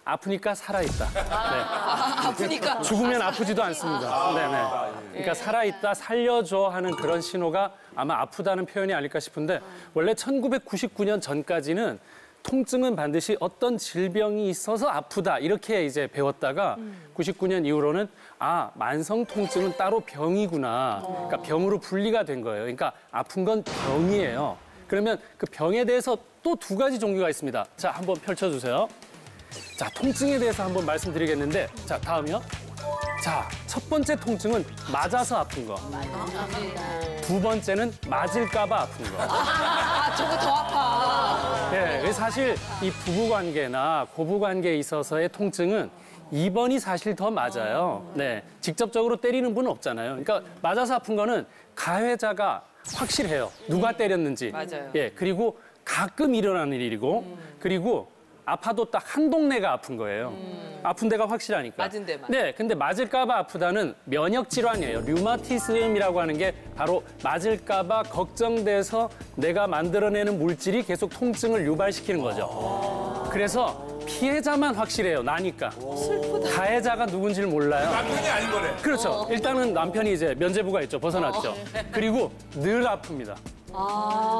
아프니까 살아있다. 네. 아프니까 죽으면 아프지도 않습니다. 네네. 그러니까 살아있다, 살려줘 하는 그런 신호가 아마 아프다는 표현이 아닐까 싶은데 원래 1999년 전까지는 통증은 반드시 어떤 질병이 있어서 아프다 이렇게 이제 배웠다가 99년 이후로는 아, 만성 통증은 따로 병이구나. 그러니까 병으로 분리가 된 거예요. 그러니까 아픈 건 병이에요. 그러면 그 병에 대해서 또 두 가지 종류가 있습니다. 자, 한번 펼쳐주세요. 자, 통증에 대해서 한번 말씀드리겠는데, 자, 다음이요. 자, 첫 번째 통증은 맞아서 아픈 거. 두 번째는 맞을까봐 아픈 거. 저거 더 아파. 네, 사실 이 부부관계나 고부관계에 있어서의 통증은 2번이 사실 더 맞아요. 네, 직접적으로 때리는 분은 없잖아요. 그러니까 맞아서 아픈 거는 가해자가 확실해요. 누가 때렸는지. 맞아요. 예, 그리고 가끔 일어나는 일이고, 그리고 아파도 딱 한 동네가 아픈 거예요. 아픈 데가 확실하니까. 맞은 데만. 네, 근데 맞을까봐 아프다는 면역 질환이에요. 류마티즘이라고 하는 게 바로 맞을까봐 걱정돼서 내가 만들어내는 물질이 계속 통증을 유발시키는 거죠. 그래서 피해자만 확실해요. 나니까. 슬프다. 가해자가 누군지를 몰라요. 남편이 아닌 거네. 그렇죠. 일단은 남편이 이제 면죄부가 있죠. 벗어났죠. 그리고 늘 아픕니다.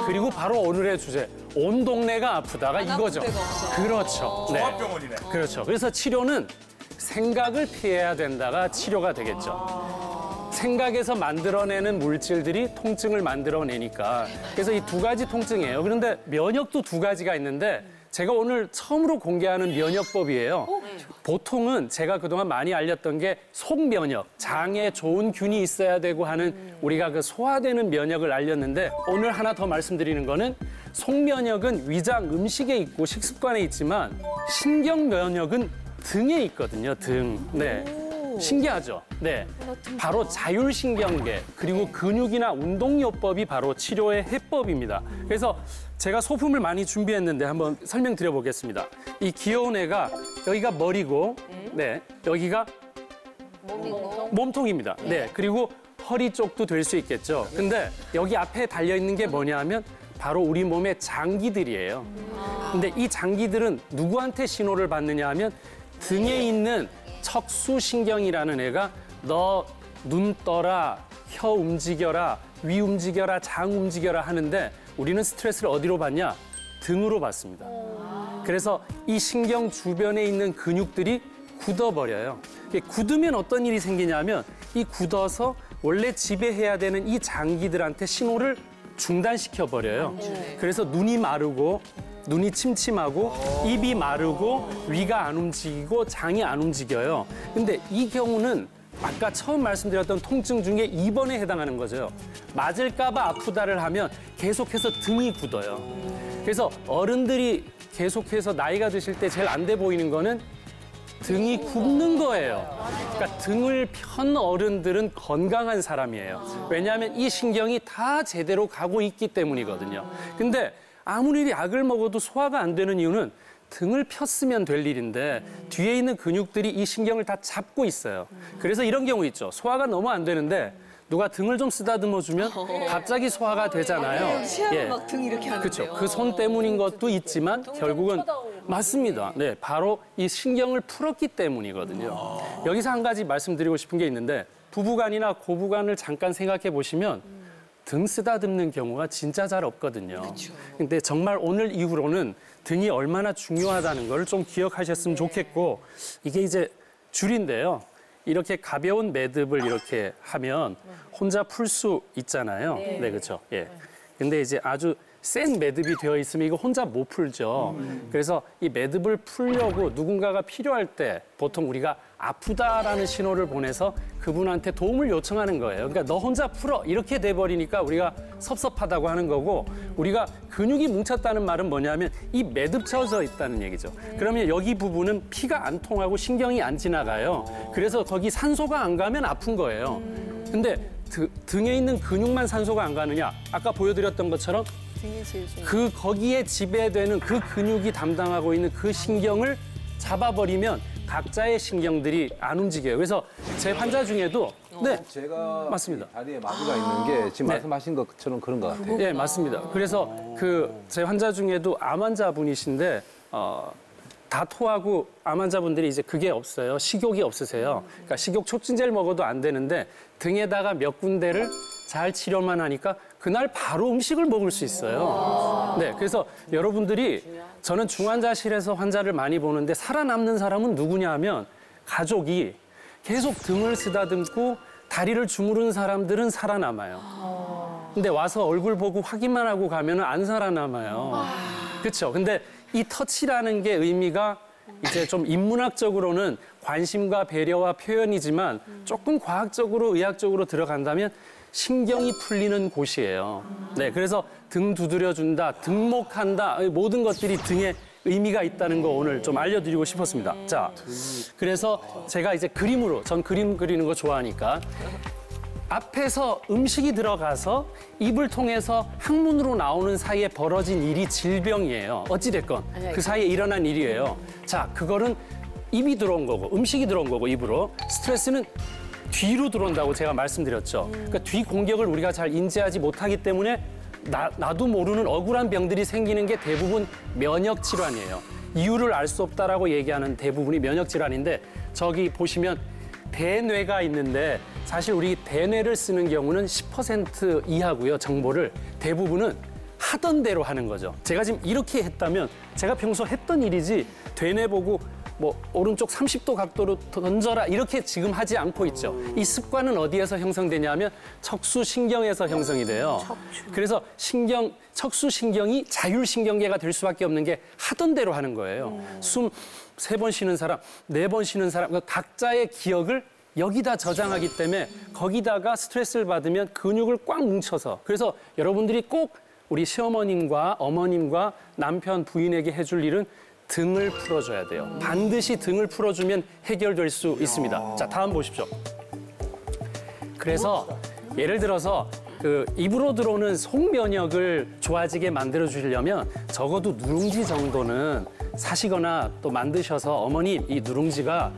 그리고 바로 오늘의 주제, 온 동네가 아프다가 이거죠. 데가 없어. 그렇죠. 네. 종합병원이네. 그렇죠. 그래서 치료는 생각을 피해야 된다가 치료가 되겠죠. 생각에서 만들어내는 물질들이 통증을 만들어내니까. 그래서 이 두 가지 통증이에요. 그런데 면역도 두 가지가 있는데 제가 오늘 처음으로 공개하는 면역법이에요. 보통은 제가 그동안 많이 알렸던 게 속면역, 장에 좋은 균이 있어야 되고 하는 우리가 그 소화되는 면역을 알렸는데 오늘 하나 더 말씀드리는 거는 속면역은 위장 음식에 있고 식습관에 있지만 신경면역은 등에 있거든요, 등. 네. 신기하죠? 네. 바로 자율신경계, 그리고 근육이나 운동요법이 바로 치료의 해법입니다. 그래서 제가 소품을 많이 준비했는데 한번 설명드려 보겠습니다. 이 귀여운 애가 여기가 머리고, 네, 여기가 몸통입니다. 네, 그리고 허리 쪽도 될 수 있겠죠. 근데 여기 앞에 달려 있는 게 뭐냐 하면 바로 우리 몸의 장기들이에요. 근데 이 장기들은 누구한테 신호를 받느냐 하면 등에 있는 척수신경이라는 애가 너 눈 떠라, 혀 움직여라, 위 움직여라, 장 움직여라 하는데 우리는 스트레스를 어디로 받냐? 등으로 받습니다. 그래서 이 신경 주변에 있는 근육들이 굳어버려요. 굳으면 어떤 일이 생기냐면 이 굳어서 원래 지배해야 되는 이 장기들한테 신호를 중단시켜버려요. 그래서 눈이 마르고 눈이 침침하고 입이 마르고 위가 안 움직이고 장이 안 움직여요. 근데 이 경우는 아까 처음 말씀드렸던 통증 중에 2번에 해당하는 거죠. 맞을까봐 아프다를 하면 계속해서 등이 굳어요. 그래서 어른들이 계속해서 나이가 드실 때 제일 안 돼 보이는 거는 등이 굽는 거예요. 그러니까 등을 편 어른들은 건강한 사람이에요. 왜냐하면 이 신경이 다 제대로 가고 있기 때문이거든요. 근데 아무리 약을 먹어도 소화가 안 되는 이유는 등을 폈으면 될 일인데 뒤에 있는 근육들이 이 신경을 다 잡고 있어요. 그래서 이런 경우 있죠. 소화가 너무 안 되는데 누가 등을 좀 쓰다듬어주면 갑자기 소화가 되잖아요. 시합을 막 등 이렇게 하는데요. 그렇죠. 그 손 때문인 것도 있지만 결국은 맞습니다. 네, 바로 이 신경을 풀었기 때문이거든요. 여기서 한 가지 말씀드리고 싶은 게 있는데 부부간이나 고부간을 잠깐 생각해 보시면 등 쓰다듬는 경우가 진짜 잘 없거든요. 근데 정말 오늘 이후로는 등이 얼마나 중요하다는 걸 좀 기억하셨으면 좋겠고 이게 이제 줄인데요. 이렇게 가벼운 매듭을 이렇게 하면 혼자 풀 수 있잖아요. 네, 그렇죠. 예. 근데 이제 아주 센 매듭이 되어 있으면 이거 혼자 못 풀죠. 그래서 이 매듭을 풀려고 누군가가 필요할 때 보통 우리가 아프다라는 신호를 보내서 그분한테 도움을 요청하는 거예요. 그러니까 너 혼자 풀어 이렇게 돼버리니까 우리가 섭섭하다고 하는 거고 우리가 근육이 뭉쳤다는 말은 뭐냐면 이 매듭 쳐져 있다는 얘기죠. 그러면 여기 부분은 피가 안 통하고 신경이 안 지나가요. 그래서 거기 산소가 안 가면 아픈 거예요. 근데 등에 있는 근육만 산소가 안 가느냐? 아까 보여드렸던 것처럼 거기에 지배되는 그 근육이 담당하고 있는 그 신경을 잡아버리면 각자의 신경들이 안 움직여요. 그래서 제 환자 중에도 네, 제가 맞습니다. 다리에 마비가 있는 게 지금 말씀하신 것처럼 그런 것 같아요. 네, 맞습니다. 그래서 제 환자 중에도 암 환자분이신데 다 토하고 암 환자분들이 이제 그게 없어요. 식욕이 없으세요. 그러니까 식욕 촉진제를 먹어도 안 되는데 등에다가 몇 군데를 잘 치료만 하니까 그날 바로 음식을 먹을 수 있어요. 네, 그래서 여러분들이 저는 중환자실에서 환자를 많이 보는데 살아남는 사람은 누구냐 하면 가족이 계속 등을 쓰다듬고 다리를 주무르는 사람들은 살아남아요. 근데 와서 얼굴 보고 확인만 하고 가면은 안 살아남아요. 그렇죠. 근데 이 터치라는 게 의미가 이제 좀 인문학적으로는 관심과 배려와 표현이지만 조금 과학적으로 의학적으로 들어간다면 신경이 풀리는 곳이에요. 네, 그래서 등 두드려준다, 등목한다, 모든 것들이 등에 의미가 있다는 거 오늘 좀 알려드리고 싶었습니다. 자, 그래서 제가 이제 그림으로, 전 그림 그리는 거 좋아하니까 앞에서 음식이 들어가서 입을 통해서 항문으로 나오는 사이에 벌어진 일이 질병이에요. 어찌됐건 그 사이에 일어난 일이에요. 자, 그거는 입이 들어온 거고 음식이 들어온 거고 입으로 스트레스는 뒤로 들어온다고 제가 말씀드렸죠. 그러니까 뒤 공격을 우리가 잘 인지하지 못하기 때문에 나도 모르는 억울한 병들이 생기는 게 대부분 면역 질환이에요. 이유를 알 수 없다라고 얘기하는 대부분이 면역 질환인데 저기 보시면 대뇌가 있는데 사실 우리 대뇌를 쓰는 경우는 10% 이하고요. 정보를 대부분은 하던 대로 하는 거죠. 제가 지금 이렇게 했다면 제가 평소 했던 일이지 대뇌 보고 뭐 오른쪽 30도 각도로 던져라 이렇게 지금 하지 않고 있죠. 이 습관은 어디에서 형성되냐면 척수신경에서 형성이 돼요. 그래서 척수신경이 자율신경계가 될 수밖에 없는 게 하던 대로 하는 거예요. 숨 3번 쉬는 사람, 4번 쉬는 사람, 각자의 기억을 여기다 저장하기 때문에 거기다가 스트레스를 받으면 근육을 꽉 뭉쳐서 그래서 여러분들이 꼭 우리 시어머님과 어머님과 남편, 부인에게 해줄 일은 등을 풀어줘야 돼요. 반드시 등을 풀어주면 해결될 수 있습니다. 자, 다음 보십시오. 그래서 예를 들어서 그 입으로 들어오는 속면역을 좋아지게 만들어 주시려면 적어도 누룽지 정도는 사시거나 또 만드셔서 어머님 이 누룽지가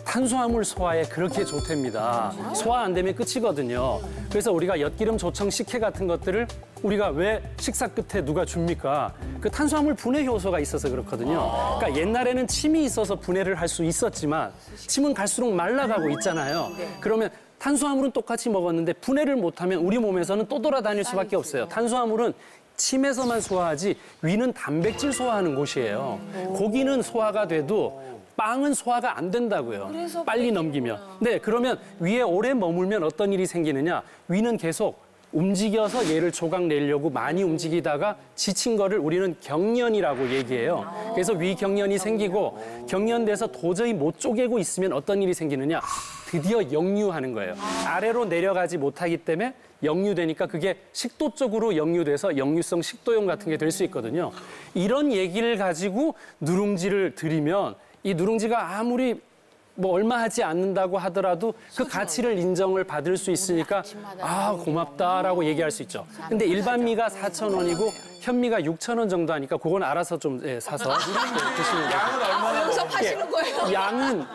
탄수화물 소화에 그렇게 좋답니다. 소화 안 되면 끝이거든요. 그래서 우리가 엿기름, 조청, 식혜 같은 것들을 우리가 왜 식사 끝에 누가 줍니까? 그 탄수화물 분해 효소가 있어서 그렇거든요. 그러니까 옛날에는 침이 있어서 분해를 할 수 있었지만 침은 갈수록 말라가고 있잖아요. 그러면 탄수화물은 똑같이 먹었는데 분해를 못하면 우리 몸에서는 또 돌아다닐 수밖에 없어요. 탄수화물은 침에서만 소화하지 위는 단백질 소화하는 곳이에요. 고기는 소화가 돼도 빵은 소화가 안 된다고요. 빨리 넘기면. 네, 그러면 위에 오래 머물면 어떤 일이 생기느냐. 위는 계속 움직여서 얘를 조각 내려고 많이 움직이다가 지친 거를 우리는 경련이라고 얘기해요. 그래서 위경련이 생기고 경련돼서 도저히 못 쪼개고 있으면 어떤 일이 생기느냐. 드디어 역류하는 거예요. 아래로 내려가지 못하기 때문에 역류되니까 그게 식도 쪽으로 역류돼서 역류성 식도염 같은 게 될 수 있거든요. 이런 얘기를 가지고 누룽지를 드리면 이 누룽지가 아무리 뭐 얼마 하지 않는다고 하더라도 그 가치를 인정을 받을 수 있으니까 아 고맙다라고 얘기할 수 있죠. 근데 일반 미가 4,000원이고 현미가 6,000원 정도 하니까 그건 알아서 좀 사서 드시면 돼요. 양은 얼마나 여기서 파시는 거예요? 양은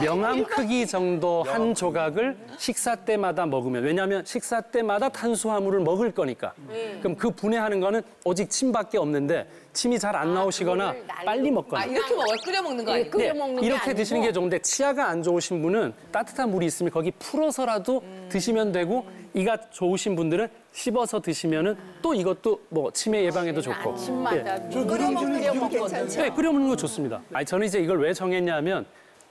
명암 크기 정도 한 조각을 식사 때마다 먹으면 왜냐하면 식사 때마다 탄수화물을 먹을 거니까 그럼 그 분해하는 거는 오직 침밖에 없는데 침이 잘 안 나오시거나 빨리 먹거나 이렇게 먹어요? 끓여 먹는 거 아니에요? 끓여 먹는 게 이렇게 아니고. 드시는 게 좋은데 치아가 안 좋으신 분은 따뜻한 물이 있으면 거기 풀어서라도 드시면 되고 이가 좋으신 분들은 씹어서 드시면은 또 이것도 뭐 치매 예방에도 좋고 아침마다 끓여 먹거든요. 네, 끓여 먹는 거 좋습니다. 아니 저는 이제 이걸 왜 정했냐면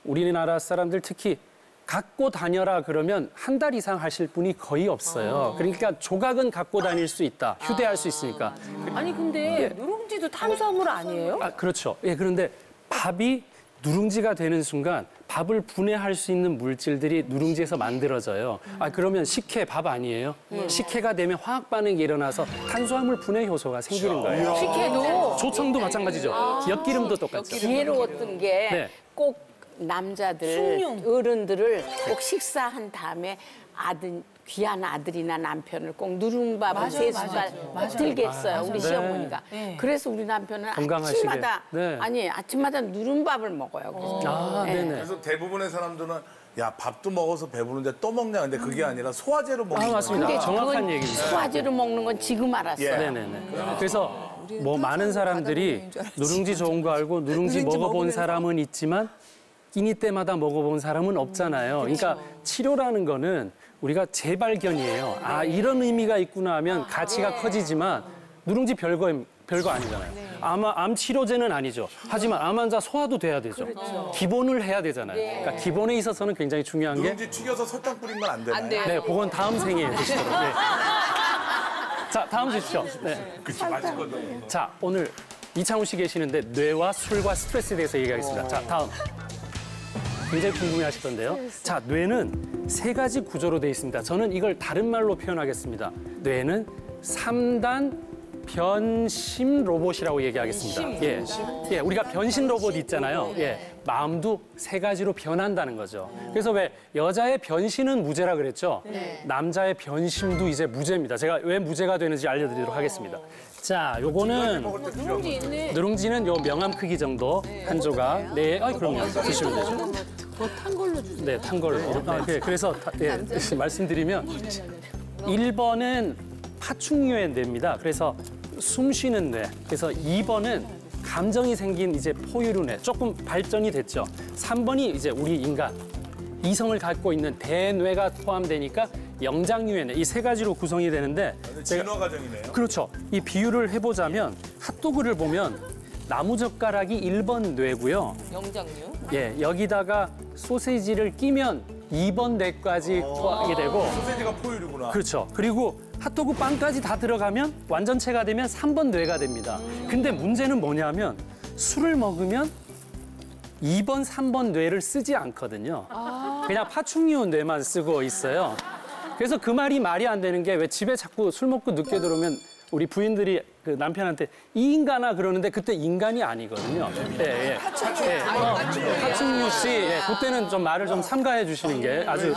우리나라 사람들 특히 갖고 다녀라 그러면 한 달 이상 하실 분이 거의 없어요. 그러니까 조각은 갖고 다닐 수 있다. 휴대할 수 있으니까. 아니 근데 누룽지도 탄수화물 아니에요? 아, 그렇죠. 예, 그런데 밥이 누룽지가 되는 순간 밥을 분해할 수 있는 물질들이 누룽지에서 만들어져요. 아, 그러면 식혜 밥 아니에요? 식혜가 되면 화학 반응이 일어나서 탄수화물 분해 효소가 생기는 거예요. 식혜도 조청도 마찬가지죠. 엿기름도 똑같죠. 지혜로웠던 게 꼭 남자들, 어른들을 꼭 식사한 다음에 귀한 아들이나 남편을 꼭 누룽밥을 세 숟갈 들게 했어요. 우리 시어머니가. 그래서 우리 남편은 건강하시게. 아침마다 아침마다 누룽밥을 먹어요. 그래서. 아, 네네. 그래서 대부분의 사람들은 야 밥도 먹어서 배부른데 또 먹냐 근데 그게 아니라 소화제로 먹는 아, 거예요. 맞습니다. 근데 정확한 그건 얘기입니다. 소화제로 먹는 건 지금 알았어요. 네네네. 그래서 뭐 많은 사람들이 누룽지 좋은 거 알고 누룽지 먹어본 사람은 있지만 끼니 때마다 먹어본 사람은 없잖아요. 그러니까 치료라는 거는 우리가 재발견이에요. 아, 이런 의미가 있구나 하면 가치가 커지지만 누룽지 별거 아니잖아요. 암 치료제는 아니죠. 하지만 암 환자 소화도 돼야 되죠. 기본을 해야 되잖아요. 그러니까 기본에 있어서는 굉장히 중요한 게 누룽지 튀겨서 설탕 뿌린 건 안 되나요? 안 돼요. 네, 그건 다음 생에 드시도록. 네. 자, 다음 주십시오. 네. 그치, 맛있거든. 자, 오늘 이창훈 씨 계시는데 뇌와 술과 스트레스에 대해서 얘기하겠습니다. 자, 다음. 굉장히 궁금해하시던데요. 자, 뇌는 3가지 구조로 되어 있습니다. 저는 이걸 다른 말로 표현하겠습니다. 뇌는 3단 변심 로봇이라고 얘기하겠습니다. 예, 우리가 변신 로봇 있잖아요. 예, 마음도 3가지로 변한다는 거죠. 그래서 왜 여자의 변신은 무죄라 그랬죠? 남자의 변심도 이제 무죄입니다. 제가 왜 무죄가 되는지 알려드리도록 하겠습니다. 자, 요거는 누룽지는 요 명암 크기 정도 한 조각. 네, 그럼요. 드시면 되죠. 탄 걸로 주세요. 네, 탄 걸로. 그래서 말씀드리면 1번은 파충류의 뇌입니다. 그래서 숨 쉬는 뇌. 그래서 2번은 감정이 생긴 이제 포유류 뇌. 조금 발전이 됐죠. 3번이 이제 우리 인간. 이성을 갖고 있는 대뇌가 포함되니까 영장류의 뇌. 이 3가지로 구성이 되는데 진화 과정이네요. 그렇죠. 이 비유를 해보자면 핫도그를 보면 나무젓가락이 1번 뇌고요. 영장류. 예, 여기다가 소세지를 끼면 2번 뇌까지 포함이 되고 소세지가 포유류구나. 그렇죠. 그리고 핫도그 빵까지 다 들어가면 완전체가 되면 3번 뇌가 됩니다. 근데 문제는 뭐냐면 술을 먹으면 2번, 3번 뇌를 쓰지 않거든요. 그냥 파충류 뇌만 쓰고 있어요. 그래서 그 말이 안 되는 게 왜 집에 자꾸 술 먹고 늦게 들어오면 우리 부인들이 그 남편한테 이 인간아 그러는데 그때 인간이 아니거든요. 예. 파충류 씨, 그때는 좀 말을 좀 삼가해 주시는 게 아주.